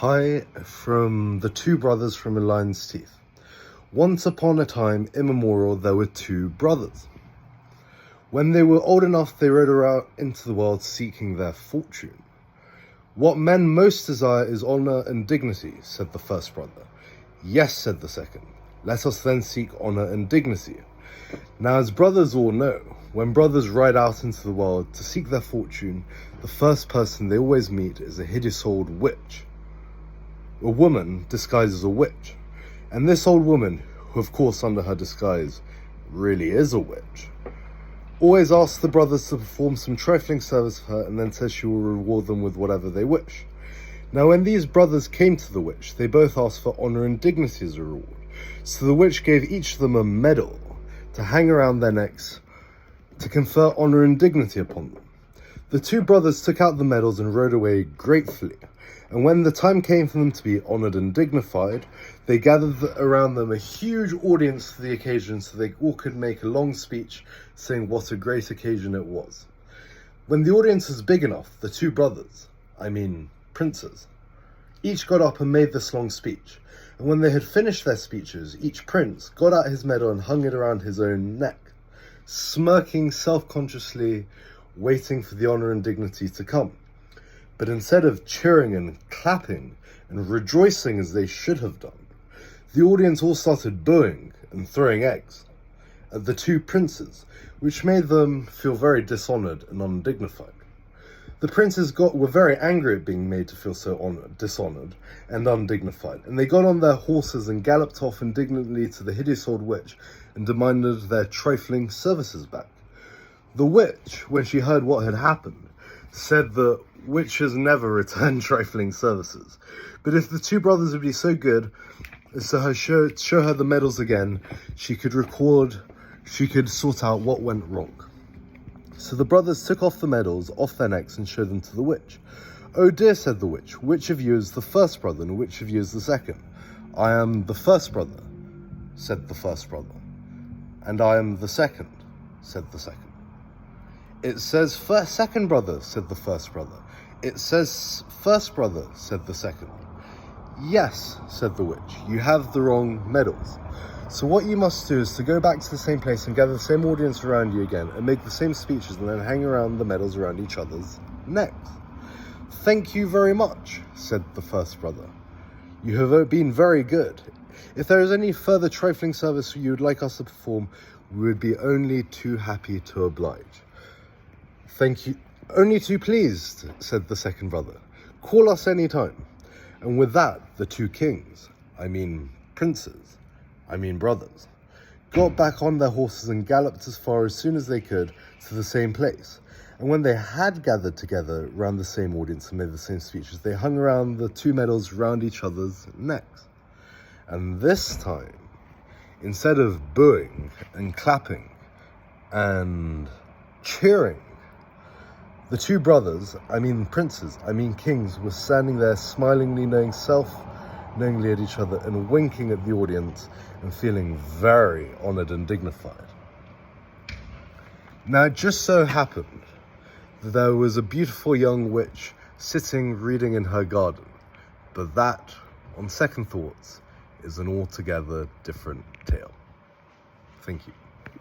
Hi, from the two brothers from a lion's teeth. Once upon a time, immemorial, there were two brothers. When they were old enough, they rode out into the world seeking their fortune. What men most desire is honor and dignity, said the first brother. Yes, said the second. Let us then seek honor and dignity. Now, as brothers all know, when brothers ride out into the world to seek their fortune, the first person they always meet is a hideous old witch. A woman disguised as a witch. And this old woman, who of course under her disguise really is a witch, always asks the brothers to perform some trifling service for her and then says she will reward them with whatever they wish. Now when these brothers came to the witch, they both asked for honor and dignity as a reward. So the witch gave each of them a medal to hang around their necks to confer honor and dignity upon them. The two brothers took out the medals and rode away gratefully. And when the time came for them to be honored and dignified, they gathered around them a huge audience for the occasion so they all could make a long speech saying what a great occasion it was. When the audience was big enough, the two brothers, princes, each got up and made this long speech. And when they had finished their speeches, each prince got out his medal and hung it around his own neck, smirking self-consciously, waiting for the honor and dignity to come. But instead of cheering and clapping and rejoicing as they should have done, the audience all started booing and throwing eggs at the two princes, which made them feel very dishonored and undignified. The princes were very angry at being made to feel so dishonored and undignified, and they got on their horses and galloped off indignantly to the hideous old witch and demanded their trifling services back. The witch, when she heard what had happened, said that witches never return trifling services, but if the two brothers would be so good as to show her the medals again, she could sort out what went wrong. So the brothers took off the medals off their necks and showed them to the witch. "Oh dear," said the witch, "which of you is the first brother and which of you is the second?" "I am the first brother," said the first brother. "And I am the second," said the second. "It says second brother," said the first brother. "It says first brother," said the second. "Yes," said the witch, "you have the wrong medals. So what you must do is to go back to the same place and gather the same audience around you again and make the same speeches and then hang around the medals around each other's necks." "Thank you very much," said the first brother. "You have been very good. If there is any further trifling service you would like us to perform, we would be only too happy to oblige." "Thank you, only too pleased," said the second brother. "Call us any time." And with that, the two kings, princes, brothers, got back on their horses and galloped as far as soon as they could to the same place. And when they had gathered together around the same audience and made the same speeches, they hung around the two medals round each other's necks. And this time, instead of booing and clapping and cheering, the two brothers, princes, kings, were standing there smilingly knowingly at each other and winking at the audience and feeling very honored and dignified. Now it just so happened that there was a beautiful young witch sitting reading in her garden, but that, on second thoughts, is an altogether different tale. Thank you.